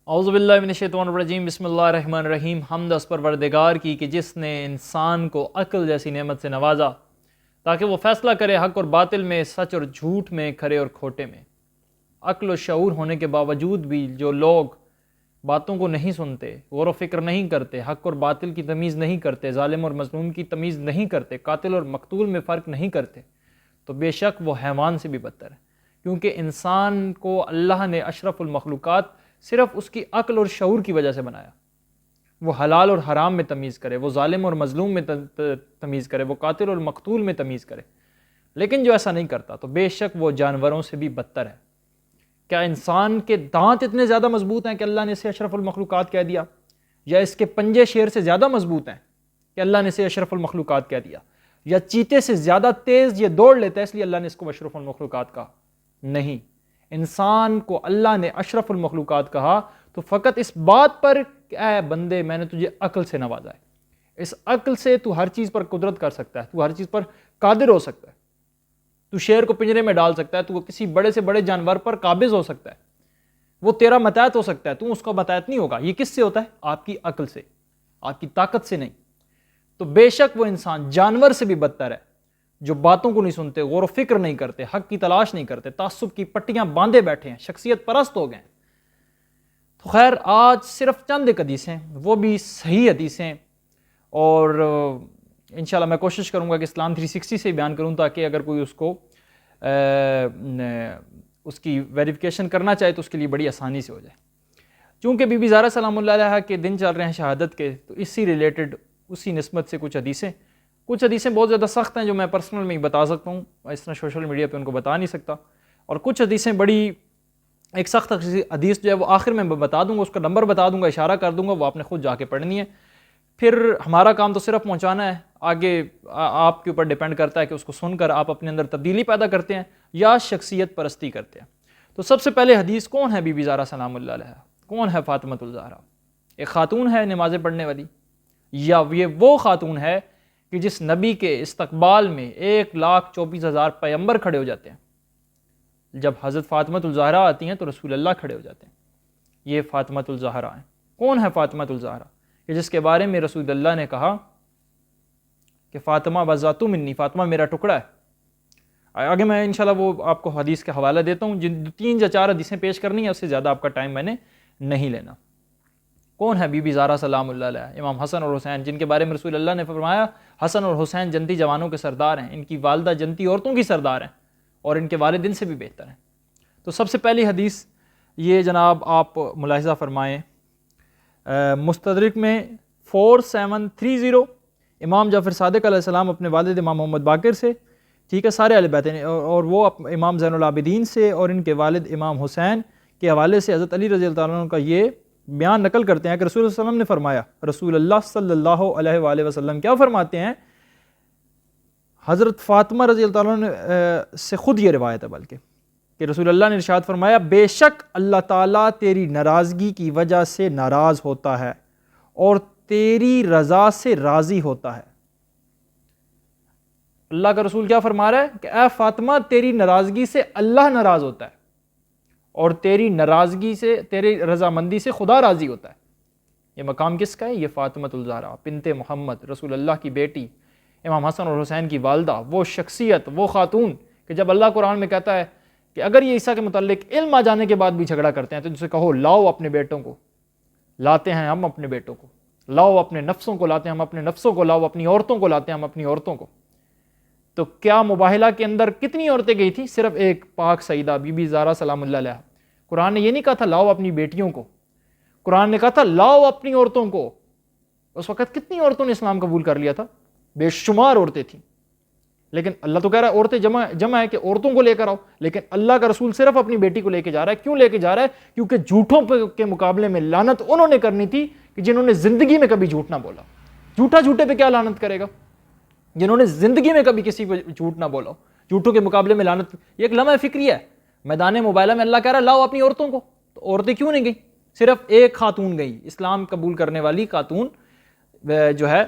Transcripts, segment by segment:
اعوذ باللہ من الشیطان الرجیم بسم اللہ الرحمن الرحیم۔ حمد اس پروردگار کی کہ جس نے انسان کو عقل جیسی نعمت سے نوازا تاکہ وہ فیصلہ کرے حق اور باطل میں، سچ اور جھوٹ میں، کھرے اور کھوٹے میں۔ عقل و شعور ہونے کے باوجود بھی جو لوگ باتوں کو نہیں سنتے، غور و فکر نہیں کرتے، حق اور باطل کی تمیز نہیں کرتے، ظالم اور مظلوم کی تمیز نہیں کرتے، قاتل اور مقتول میں فرق نہیں کرتے، تو بے شک وہ حیوان سے بھی بدتر ہے، کیونکہ انسان کو اللہ نے اشرف المخلوقات صرف اس کی عقل اور شعور کی وجہ سے بنایا۔ وہ حلال اور حرام میں تمیز کرے، وہ ظالم اور مظلوم میں تمیز کرے، وہ قاتل اور مقتول میں تمیز کرے، لیکن جو ایسا نہیں کرتا تو بے شک وہ جانوروں سے بھی بدتر ہے۔ کیا انسان کے دانت اتنے زیادہ مضبوط ہیں کہ اللہ نے اسے اشرف المخلوقات کہہ دیا؟ یا اس کے پنجے شیر سے زیادہ مضبوط ہیں کہ اللہ نے اسے اشرف المخلوقات کہہ دیا؟ یا چیتے سے زیادہ تیز یہ دوڑ لیتا ہے اس لیے اللہ نے اس کو اشرف المخلوقات کہا؟ نہیں، انسان کو اللہ نے اشرف المخلوقات کہا تو فقط اس بات پر کہ اے بندے میں نے تجھے عقل سے نوازا ہے، اس عقل سے تو ہر چیز پر قدرت کر سکتا ہے، تو ہر چیز پر قادر ہو سکتا ہے، تو شیر کو پنجرے میں ڈال سکتا ہے، تو وہ کسی بڑے سے بڑے جانور پر قابض ہو سکتا ہے، وہ تیرا متحد ہو سکتا ہے، تو اس کا متحد نہیں ہوگا۔ یہ کس سے ہوتا ہے؟ آپ کی عقل سے، آپ کی طاقت سے نہیں۔ تو بے شک وہ انسان جانور سے بھی بدتر ہے جو باتوں کو نہیں سنتے، غور و فکر نہیں کرتے، حق کی تلاش نہیں کرتے، تعصب کی پٹیاں باندھے بیٹھے ہیں، شخصیت پرست ہو گئے ہیں۔ تو خیر آج صرف چند ایک حدیثیں، وہ بھی صحیح حدیثیں، اور انشاءاللہ میں کوشش کروں گا کہ اسلام 360 سے بیان کروں تاکہ اگر کوئی اس کو اس کی ویریفیکیشن کرنا چاہے تو اس کے لیے بڑی آسانی سے ہو جائے۔ چونکہ بی بی زہرا سلام اللہ علیہا کے دن چل رہے ہیں شہادت کے، تو اسی ریلیٹڈ اسی نسبت سے کچھ حدیثیں بہت زیادہ سخت ہیں جو میں پرسنل میں ہی بتا سکتا ہوں، اس طرح سوشل میڈیا پہ ان کو بتا نہیں سکتا، اور کچھ حدیثیں بڑی ایک سخت حدیث جو ہے وہ آخر میں بتا دوں گا، اس کا نمبر بتا دوں گا، اشارہ کر دوں گا، وہ آپ نے خود جا کے پڑھنی ہے۔ پھر ہمارا کام تو صرف پہنچانا ہے، آگے آپ کے اوپر ڈیپینڈ کرتا ہے کہ اس کو سن کر آپ اپنے اندر تبدیلی پیدا کرتے ہیں یا شخصیت پرستی کرتے ہیں۔ تو سب سے پہلے حدیث کون ہے بی بی زہرا سلام اللہ علیہا؟ کون ہے فاطمہ الزہرا؟ ایک خاتون ہے نمازیں پڑھنے والی، یا یہ وہ خاتون ہے کہ جس نبی کے استقبال میں 1,24,000 پیغمبر کھڑے ہو جاتے ہیں؟ جب حضرت فاطمہ الزہرا آتی ہیں تو رسول اللہ کھڑے ہو جاتے ہیں۔ یہ فاطمہ الزہرا ہیں۔ کون ہے فاطمہ الزہرا؟ کہ جس کے بارے میں رسول اللہ نے کہا کہ فاطمہ بذات منی، فاطمہ میرا ٹکڑا ہے۔ آگے میں انشاءاللہ وہ آپ کو حدیث کا حوالہ دیتا ہوں، جن 3 یا 4 حدیثیں پیش کرنی ہے، اس سے زیادہ آپ کا ٹائم میں نے نہیں لینا۔ کون ہے بی بی زہرا سلام اللہ علیہا؟ امام حسن اور حسین، جن کے بارے میں رسول اللہ نے فرمایا حسن اور حسین جنتی جوانوں کے سردار ہیں، ان کی والدہ جنتی عورتوں کی سردار ہیں، اور ان کے والدین سے بھی بہتر ہیں۔ تو سب سے پہلی حدیث یہ جناب آپ ملاحظہ فرمائیں، مستدرک میں 4730، امام جعفر صادق علیہ السلام اپنے والد امام محمد باقر سے، ٹھیک ہے، سارے اہل بیت ہیں، اور وہ امام زین العابدین سے اور ان کے والد امام حسین کے حوالے سے حضرت علی رضی اللہ عنہ کا یہ بیان نقل کرتے ہیں کہ رسول اللہ صلی اللہ علیہ وسلم نے فرمایا، رسول اللہ صلی اللہ علیہ وآلہ وسلم کیا فرماتے ہیں؟ حضرت فاطمہ رضی اللہ عنہ سے خود یہ روایت ہے بلکہ، کہ رسول اللہ نے ارشاد فرمایا بے شک اللہ تعالیٰ تیری ناراضگی کی وجہ سے ناراض ہوتا ہے اور تیری رضا سے راضی ہوتا ہے۔ اللہ کا رسول کیا فرما رہا ہے کہ اے فاطمہ تیری ناراضگی سے اللہ ناراض ہوتا ہے اور تیری ناراضگی سے، تیری رضامندی سے خدا راضی ہوتا ہے۔ یہ مقام کس کا ہے؟ یہ فاطمہ الزہرا بنت محمد، رسول اللہ کی بیٹی، امام حسن اور حسین کی والدہ، وہ شخصیت، وہ خاتون کہ جب اللہ قرآن میں کہتا ہے کہ اگر یہ عیسیٰ کے متعلق علم آ جانے کے بعد بھی جھگڑا کرتے ہیں تو ان سے کہو لاؤ اپنے بیٹوں کو، لاتے ہیں ہم اپنے بیٹوں کو، لاؤ اپنے نفسوں کو، لاتے ہیں ہم اپنے نفسوں کو، لاؤ اپنی عورتوں کو، لاتے ہیں ہم اپنی عورتوں کو۔ تو کیا مباہلہ کے اندر کتنی عورتیں گئی تھیں؟ صرف ایک پاک سیدہ بی بی زہرا سلام اللہ علیہا۔ قرآن نے یہ نہیں کہا تھا لاؤ اپنی بیٹیوں کو، قرآن نے کہا تھا لاؤ اپنی عورتوں کو۔ اس وقت کتنی عورتوں نے اسلام قبول کر لیا تھا؟ بے شمار عورتیں تھیں، لیکن اللہ تو کہہ رہا ہے عورتیں جمع ہے کہ عورتوں کو لے کر آؤ، لیکن اللہ کا رسول صرف اپنی بیٹی کو لے کے جا رہا ہے۔ کیوں لے کے جا رہا ہے؟ کیونکہ جھوٹوں کے مقابلے میں لعنت انہوں نے کرنی تھی کہ جنہوں نے زندگی میں کبھی جھوٹ نہ بولا۔ جھوٹے پہ کیا لعنت کرے گا؟ جنہوں نے زندگی میں کبھی کسی پہ جھوٹ نہ بولا، جھوٹوں کے مقابلے میں لعنت۔ یہ ایک لمحہ فکری ہے، میدان مباہلہ میں اللہ کہہ رہا ہے لاؤ اپنی عورتوں کو، تو عورتیں کیوں نہیں گئیں؟ صرف ایک خاتون گئی، اسلام قبول کرنے والی خاتون جو ہے،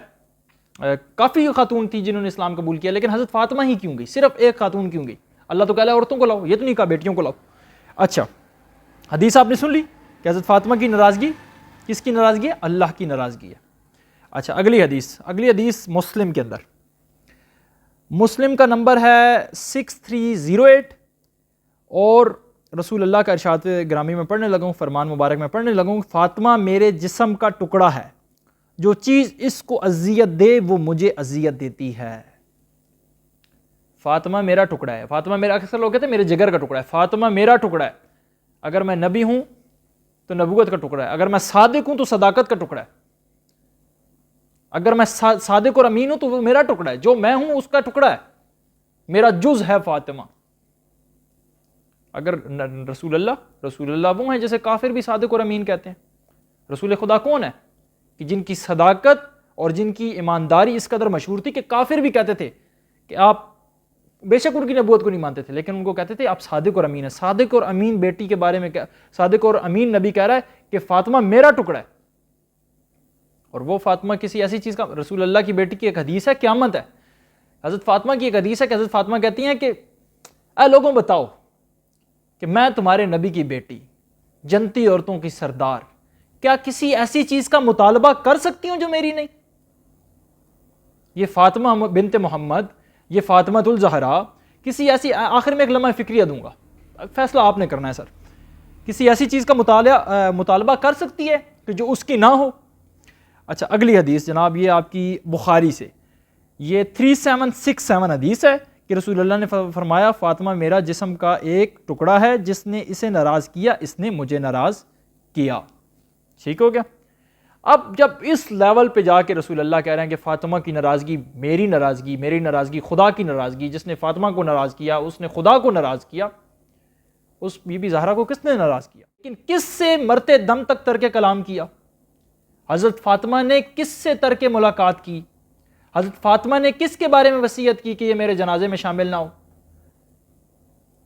کافی خاتون تھی جنہوں نے اسلام قبول کیا، لیکن حضرت فاطمہ ہی کیوں گئی؟ صرف ایک خاتون کیوں گئی؟ اللہ تو کہہ رہا ہے عورتوں کو لاؤ، یہ تو نہیں کہا بیٹیوں کو لاؤ۔ اچھا، حدیث آپ نے سن لی، کہ حضرت فاطمہ کی ناراضگی کس کی ناراضگی ہے؟ اللہ کی ناراضگی ہے۔ اچھا اگلی حدیث مسلم کے اندر، مسلم کا نمبر ہے 6308، اور رسول اللہ کا ارشاد گرامی میں پڑھنے لگا ہوں، فرمان مبارک میں پڑھنے لگا ہوں، فاطمہ میرے جسم کا ٹکڑا ہے، جو چیز اس کو اذیت دے وہ مجھے اذیت دیتی ہے۔ فاطمہ میرا ٹکڑا ہے، فاطمہ میرا، اکثر لوگ کہتے ہیں میرے جگر کا ٹکڑا ہے، فاطمہ میرا ٹکڑا ہے۔ اگر میں نبی ہوں تو نبوت کا ٹکڑا ہے، اگر میں صادق ہوں تو صداقت کا ٹکڑا ہے، اگر میں صادق اور امین ہوں تو وہ میرا ٹکڑا ہے، جو میں ہوں اس کا ٹکڑا ہے، میرا جز ہے فاطمہ۔ اگر رسول اللہ وہ ہیں جیسے کافر بھی صادق اور امین کہتے ہیں۔ رسول خدا کون ہے؟ کہ جن کی صداقت اور جن کی ایمانداری اس قدر مشہور تھی کہ کافر بھی کہتے تھے کہ آپ بے شک ان کی نبوت کو نہیں مانتے تھے، لیکن ان کو کہتے تھے آپ صادق اور امین ہیں۔ صادق اور امین بیٹی کے بارے میں صادق اور امین نبی کہہ رہا ہے کہ فاطمہ میرا ٹکڑا ہے، اور وہ فاطمہ کسی ایسی چیز کا، رسول اللہ کی بیٹی کی ایک حدیث ہے، قیامت ہے، حضرت فاطمہ کی ایک حدیث ہے کہ حضرت فاطمہ کہتی ہیں کہ اے لوگوں بتاؤ کہ میں تمہارے نبی کی بیٹی، جنتی عورتوں کی سردار، کیا کسی ایسی چیز کا مطالبہ کر سکتی ہوں جو میری نہیں؟ یہ فاطمہ بنت محمد، یہ فاطمہ الزہرا کسی ایسی، آخر میں ایک لمحہ فکریہ دوں گا، فیصلہ آپ نے کرنا ہے سر، کسی ایسی چیز کا مطالبہ کر سکتی ہے کہ جو اس کی نہ ہو؟ اچھا اگلی حدیث جناب، یہ آپ کی بخاری سے، یہ 3767 حدیث ہے کہ رسول اللہ نے فرمایا فاطمہ میرا جسم کا ایک ٹکڑا ہے، جس نے اسے ناراض کیا اس نے مجھے ناراض کیا۔ ٹھیک ہو گیا؟ اب جب اس لیول پہ جا کے رسول اللہ کہہ رہے ہیں کہ فاطمہ کی ناراضگی میری ناراضگی خدا کی ناراضگی، جس نے فاطمہ کو ناراض کیا اس نے خدا کو ناراض کیا، اس بی بی زہرا کو کس نے ناراض کیا؟ لیکن کس سے مرتے دم تک ترک کلام کیا؟ حضرت فاطمہ نے کس سے ترک ملاقات کی؟ حضرت فاطمہ نے کس کے بارے میں وصیت کی کہ یہ میرے جنازے میں شامل نہ ہو؟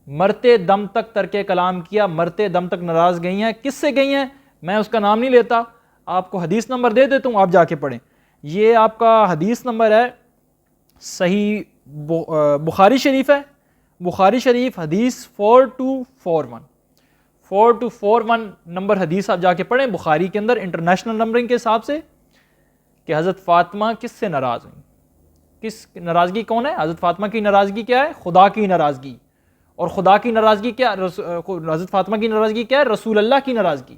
مرتے دم تک ترک کلام کیا، مرتے دم تک ناراض گئی ہیں۔ کس سے گئی ہیں؟ میں اس کا نام نہیں لیتا، آپ کو حدیث نمبر دے دیتا ہوں، آپ جا کے پڑھیں۔ یہ آپ کا حدیث نمبر ہے، صحیح بخاری شریف ہے، بخاری شریف حدیث 4241 نمبر حدیث آپ جا کے پڑھیں بخاری کے اندر انٹرنیشنل نمبرنگ کے حساب سے، کہ حضرت فاطمہ کس سے ناراض ہوئی، کس ناراضگی کون ہے؟ حضرت فاطمہ کی ناراضگی کیا ہے؟ خدا کی ناراضگی، اور خدا کی ناراضگی کیا؟ حضرت فاطمہ کی ناراضگی کیا ہے؟ رسول اللہ کی ناراضگی۔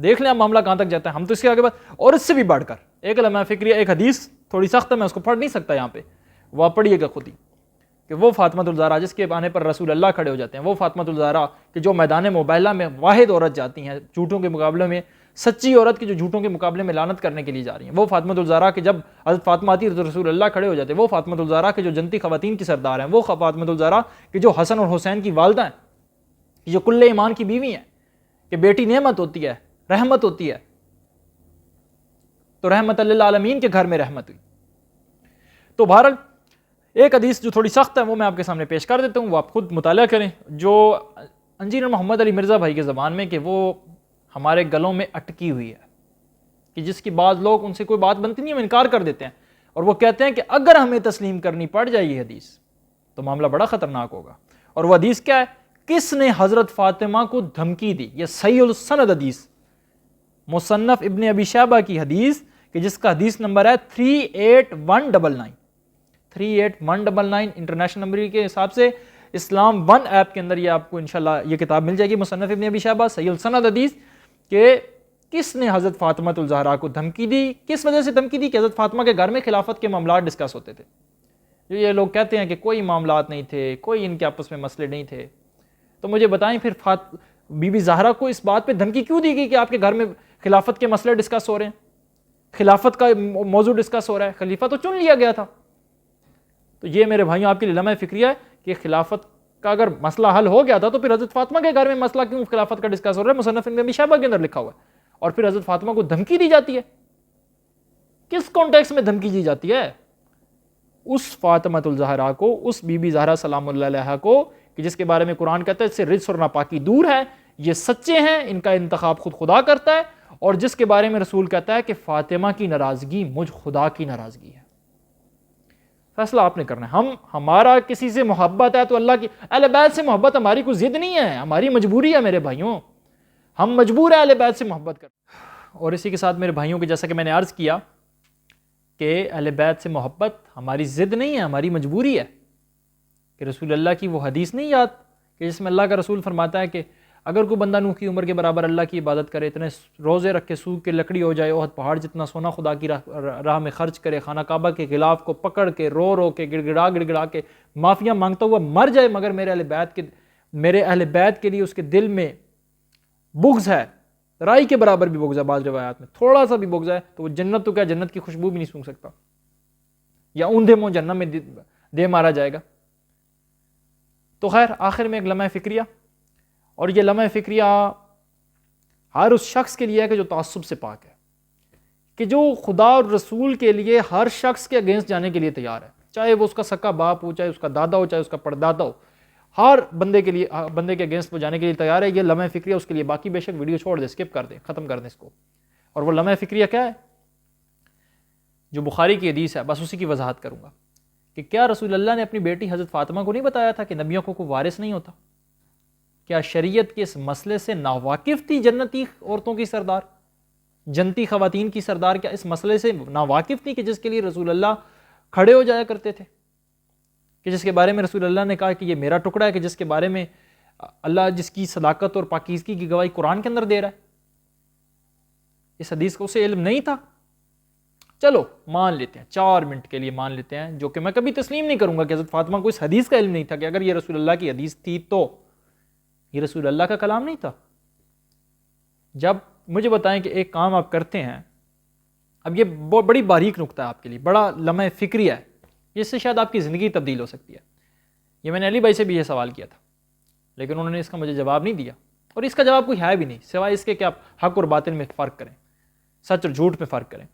دیکھ لیں آپ معاملہ کہاں تک جاتا ہے، ہم تو اس کے آگے بات، اور اس سے بھی بڑھ کر ایک لمحہ فکریہ، ایک حدیث تھوڑی سخت ہے، میں اس کو پڑھ نہیں سکتا یہاں پہ، وہ آپ پڑھیے گا خود ہی، کہ وہ فاطمہ الزہرا جس کے آنے پر رسول اللہ کھڑے ہو جاتے ہیں، وہ فاطمہ الزہرا کہ جو میدان مباہلہ میں واحد عورت جاتی ہیں جھوٹوں کے مقابلے میں، سچی عورت کی جو جھوٹوں کے مقابلے میں لعنت کرنے کے لیے جا رہی ہیں، وہ فاطمہ الزہرا کہ جب حضرت فاطمہ آتی ہے تو رسول اللہ کھڑے ہو جاتے ہیں، وہ فاطمہ الزہرا کہ جو جنتی خواتین کی سردار ہیں، وہ فاطمہ الزہرا کہ جو حسن اور حسین کی والدہ ہیں، جو کل ایمان کی بیوی ہیں، کہ بیٹی نعمت ہوتی ہے، رحمت ہوتی ہے، تو رحمت للعالمین کے گھر میں رحمت ہوئی۔ تو بہرحال ایک حدیث جو تھوڑی سخت ہے وہ میں آپ کے سامنے پیش کر دیتا ہوں، وہ آپ خود مطالعہ کریں، جو انجینئر محمد علی مرزا بھائی کے زبان میں، کہ وہ ہمارے گلوں میں اٹکی ہوئی ہے، کہ جس کی بعض لوگ ان سے کوئی بات بنتی نہیں ہے، وہ انکار کر دیتے ہیں، اور وہ کہتے ہیں کہ اگر ہمیں تسلیم کرنی پڑ جائے یہ حدیث تو معاملہ بڑا خطرناک ہوگا۔ اور وہ حدیث کیا ہے؟ کس نے حضرت فاطمہ کو دھمکی دی؟ یہ صحیح السند حدیث، مصنف ابن ابی شیبہ کی حدیث، کہ جس کا حدیث نمبر ہے 38199 انٹرنیشنل نمبر کے حساب سے، اسلام 1 ایپ کے اندر یہ آپ کو انشاءاللہ یہ کتاب مل جائے گی، مصنف ابن ابی شیبہ صحیح السند حدیث، کہ کس نے حضرت فاطمہ الزہرا کو دھمکی دی، کس وجہ سے دھمکی دی؟ کہ حضرت فاطمہ کے گھر میں خلافت کے معاملات ڈسکس ہوتے تھے۔ جو یہ لوگ کہتے ہیں کہ کوئی معاملات نہیں تھے، کوئی ان کے آپس میں مسئلے نہیں تھے، تو مجھے بتائیں پھر بی بی زہرا کو اس بات پہ دھمکی کیوں دی گئی کہ آپ کے گھر میں خلافت کے مسئلے ڈسکس ہو رہے ہیں، خلافت کا موضوع ڈسکس ہو رہا ہے، خلیفہ تو چن لیا گیا تھا؟ تو یہ میرے بھائیوں آپ کے لیے لمحہ فکریہ ہے کہ خلافت کا اگر مسئلہ حل ہو گیا تھا تو پھر حضرت فاطمہ کے گھر میں مسئلہ کیوں خلافت کا ڈسکس ہو رہا ہے؟ مصنف ابن ابی شیبہ کے اندر لکھا ہوا ہے، اور پھر حضرت فاطمہ کو دھمکی دی جاتی ہے، کس کانٹیکس میں دھمکی دی جاتی ہے؟ اس فاطمہ الزہرا کو، اس بی بی زہرا سلام اللہ علیہا کو، کہ جس کے بارے میں قرآن کہتا ہے اس سے رجس اور ناپاکی دور ہے، یہ سچے ہیں، ان کا انتخاب خود خدا کرتا ہے، اور جس کے بارے میں رسول کہتا ہے کہ فاطمہ کی ناراضگی مجھ خدا کی ناراضگی ہے۔ فیصلہ آپ نے کرنا ہے، ہمارا کسی سے محبت ہے تو اللہ کی اہل بیت سے محبت ہماری کوئی ضد نہیں ہے، ہماری مجبوری ہے میرے بھائیوں، ہم مجبور ہیں اہل بیت سے محبت کر. اور اسی کے ساتھ میرے بھائیوں کے جیسا کہ میں نے عرض کیا کہ اہل بیت سے محبت ہماری ضد نہیں ہے، ہماری مجبوری ہے. کہ رسول اللہ کی وہ حدیث نہیں یاد کہ جس میں اللہ کا رسول فرماتا ہے کہ اگر کوئی بندہ نوح کی عمر کے برابر اللہ کی عبادت کرے، اتنے روزے رکھ کے سوکھ کے لکڑی ہو جائے، احد پہاڑ جتنا سونا خدا کی راہ میں خرچ کرے، خانہ کعبہ کے غلاف کو پکڑ کے رو کے گڑ گڑا کے معافیاں مانگتا ہوا مر جائے، مگر میرے اہل بیت کے لیے اس کے دل میں بغض ہے، رائی کے برابر بھی بغض ہے، بعض روایات میں تھوڑا سا بھی بغض ہے، تو وہ جنت تو کیا جنت کی خوشبو بھی نہیں سونگھ سکتا، یا اوندھے منہ جہنم میں دے مارا جائے گا. تو خیر آخر میں ایک لمحہ فکریہ، اور یہ لمحہ فکریہ ہر اس شخص کے لیے ہے کہ جو تعصب سے پاک ہے، کہ جو خدا اور رسول کے لیے ہر شخص کے اگینسٹ جانے کے لیے تیار ہے، چاہے وہ اس کا سکا باپ ہو، چاہے اس کا دادا ہو، چاہے اس کا پردادا ہو، ہر بندے کے اگینسٹ وہ جانے کے لیے تیار ہے. یہ لمحہ فکریہ اس کے لیے. باقی بے شک ویڈیو چھوڑ دیں، اسکپ کر دیں، ختم کر دیں اس کو. اور وہ لمحہ فکریہ کیا ہے؟ جو بخاری کی حدیث ہے، بس اسی کی وضاحت کروں گا کہ کیا رسول اللہ نے اپنی بیٹی حضرت فاطمہ کو نہیں بتایا تھا کہ نبیوں کو کوئی وارث نہیں ہوتا؟ کیا شریعت کے اس مسئلے سے ناواقف تھی جنتی عورتوں کی سردار، جنتی خواتین کی سردار؟ کیا اس مسئلے سے ناواقف تھی کہ جس کے لیے رسول اللہ کھڑے ہو جایا کرتے تھے، کہ جس کے بارے میں رسول اللہ نے کہا کہ یہ میرا ٹکڑا ہے، کہ جس کے بارے میں اللہ جس کی صداقت اور پاکیزگی کی گواہی قرآن کے اندر دے رہا ہے؟ اس حدیث کو اسے علم نہیں تھا؟ چلو مان لیتے ہیں، 4 منٹ کے لیے مان لیتے ہیں، جو کہ میں کبھی تسلیم نہیں کروں گا کہ حضرت فاطمہ کو اس حدیث کا علم نہیں تھا، کہ اگر یہ رسول اللہ کی حدیث تھی تو یہ رسول اللہ کا کلام نہیں تھا. جب مجھے بتائیں کہ ایک کام آپ کرتے ہیں، اب یہ بڑی باریک نکتہ ہے آپ کے لیے، بڑا لمحہ فکری ہے، اس سے شاید آپ کی زندگی تبدیل ہو سکتی ہے. یہ میں نے علی بھائی سے بھی یہ سوال کیا تھا، لیکن انہوں نے اس کا مجھے جواب نہیں دیا، اور اس کا جواب کوئی ہے بھی نہیں سوائے اس کے کہ آپ حق اور باطل میں فرق کریں، سچ اور جھوٹ میں فرق کریں.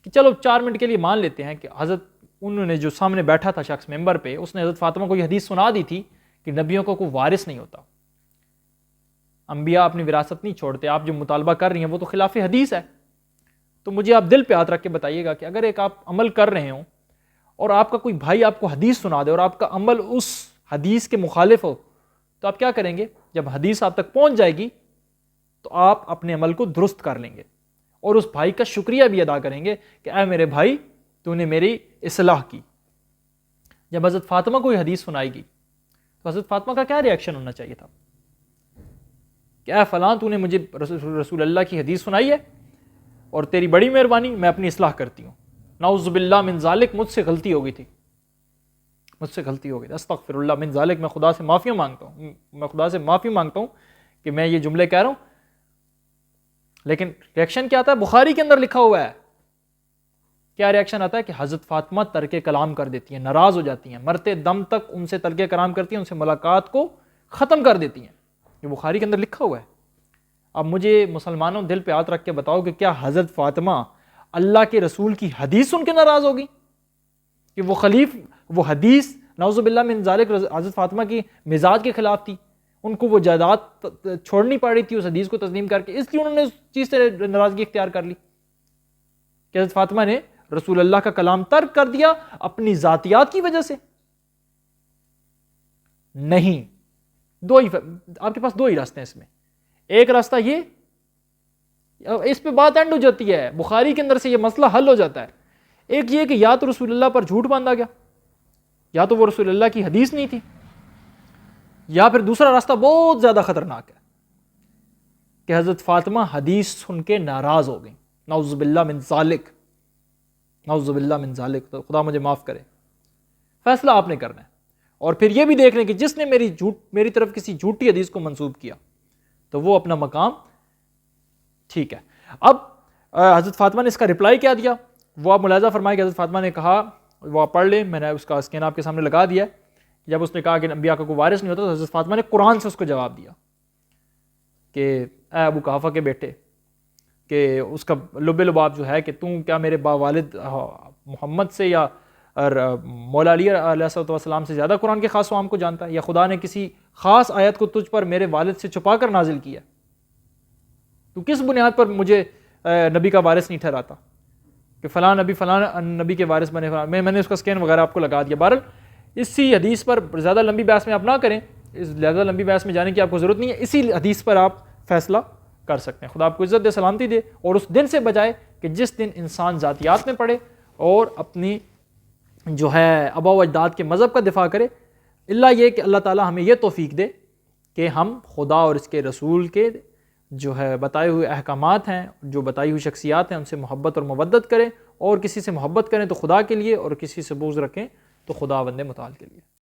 کہ چلو 4 منٹ کے لیے مان لیتے ہیں کہ حضرت انہوں نے جو سامنے بیٹھا تھا شخص ممبر پہ، اس نے حضرت فاطمہ کو یہ حدیث سنا دی تھی کہ نبیوں کو کوئی وارث نہیں ہوتا، انبیاء اپنی وراثت نہیں چھوڑتے، آپ جو مطالبہ کر رہی ہیں وہ تو خلاف حدیث ہے. تو مجھے آپ دل پہ ہاتھ رکھ کے بتائیے گا کہ اگر ایک آپ عمل کر رہے ہوں اور آپ کا کوئی بھائی آپ کو حدیث سنا دے اور آپ کا عمل اس حدیث کے مخالف ہو، تو آپ کیا کریں گے؟ جب حدیث آپ تک پہنچ جائے گی تو آپ اپنے عمل کو درست کر لیں گے اور اس بھائی کا شکریہ بھی ادا کریں گے کہ اے میرے بھائی تو نے میری اصلاح کی. جب حضرت فاطمہ کو یہ حدیث سنائے گی تو حضرت فاطمہ کا کیا ریئیکشن ہونا چاہیے تھا؟ کہ اے فلاں تو نے مجھے رسول اللہ کی حدیث سنائی ہے اور تیری بڑی مہربانی، میں اپنی اصلاح کرتی ہوں، نعوذ باللہ من ذالک، مجھ سے غلطی ہو گئی تھی، استغفر اللہ من ذالک، میں خدا سے معافی مانگتا ہوں کہ میں یہ جملے کہہ رہا ہوں. لیکن ریئیکشن کیا آتا ہے؟ بخاری کے اندر لکھا ہوا ہے. کیا ریئیکشن آتا ہے؟ کہ حضرت فاطمہ ترک کلام کر دیتی ہیں، ناراض ہو جاتی ہیں، مرتے دم تک ان سے ترک کلام کرتی ہیں، ان سے ملاقات کو ختم کر دیتی ہیں. یہ بخاری کے اندر لکھا ہوا ہے. اب مجھے مسلمانوں دل پہ ہاتھ رکھ کے بتاؤ کہ کیا حضرت فاطمہ اللہ کے رسول کی حدیث سن کے ناراض ہوگی؟ کہ وہ حدیث نعوذ باللہ من ذالک حضرت فاطمہ کی مزاج کے خلاف تھی، ان کو وہ جائیداد چھوڑنی پڑ رہی تھی اس حدیث کو تسلیم کر کے، اس لیے انہوں نے اس چیز سے ناراضگی اختیار کر لی کہ حضرت فاطمہ نے رسول اللہ کا کلام ترک کر دیا اپنی ذاتیات کی وجہ سے. نہیں، آپ کے پاس 2 ہی راستے ہیں اس میں. ایک راستہ یہ، اس پہ بات اینڈ ہو جاتی ہے، بخاری کے اندر سے یہ مسئلہ حل ہو جاتا ہے. ایک یہ کہ یا تو رسول اللہ پر جھوٹ باندھا گیا، یا تو وہ رسول اللہ کی حدیث نہیں تھی، یا پھر دوسرا راستہ بہت زیادہ خطرناک ہے کہ حضرت فاطمہ حدیث سن کے ناراض ہو گئی. نعوذ باللہ من ذالک، نعوذ باللہ من ذالک. تو خدا مجھے معاف کرے. فیصلہ آپ نے کرنا ہے، اور پھر یہ بھی دیکھ لیں کہ جس نے میری طرف کسی جھوٹی حدیث کو منسوب کیا تو وہ اپنا مقام ٹھیک ہے. اب حضرت فاطمہ نے اس کا رپلائی کیا دیا، وہ آپ ملاحظہ فرمائے کہ حضرت فاطمہ نے کہا، وہ آپ پڑھ لیں، میں نے اس کا اسکین آپ کے سامنے لگا دیا. جب اس نے کہا کہ انبیاء کا کوئی وارث نہیں ہوتا تو حضرت فاطمہ نے قرآن سے اس کو جواب دیا کہ اے ابو قحافہ کے بیٹے، کہ اس کا لب لباب جو ہے کہ تم کیا میرے والد محمد سے یا مولا علی علیہ السلام سے زیادہ قرآن کے خاص وام کو جانتا ہے، یا خدا نے کسی خاص آیت کو تجھ پر میرے والد سے چھپا کر نازل کیا؟ تو کس بنیاد پر مجھے نبی کا وارث نہیں ٹھہراتا کہ فلاں نبی کے وارث بنے؟ میں نے اس کا سکین وغیرہ آپ کو لگا دیا. بہرحال اسی حدیث پر زیادہ لمبی بحث میں آپ نہ کریں، اس زیادہ لمبی بحث میں جانے کی آپ کو ضرورت نہیں ہے. اسی حدیث پر آپ فیصلہ کر سکتے ہیں۔ خدا آپ کو عزت دے، سلامتی دے، اور اس دن سے بجائے کہ جس دن انسان ذاتیات میں پڑے اور اپنی جو ہے آباء و اجداد کے مذہب کا دفاع کرے، اللہ یہ کہ اللہ تعالیٰ ہمیں یہ توفیق دے کہ ہم خدا اور اس کے رسول کے جو ہے بتائے ہوئے احکامات ہیں، جو بتائی ہوئی شخصیات ہیں، ان سے محبت اور مودت کریں، اور کسی سے محبت کریں تو خدا کے لیے، اور کسی سے بغض رکھیں تو خداوند متعال کے لیے۔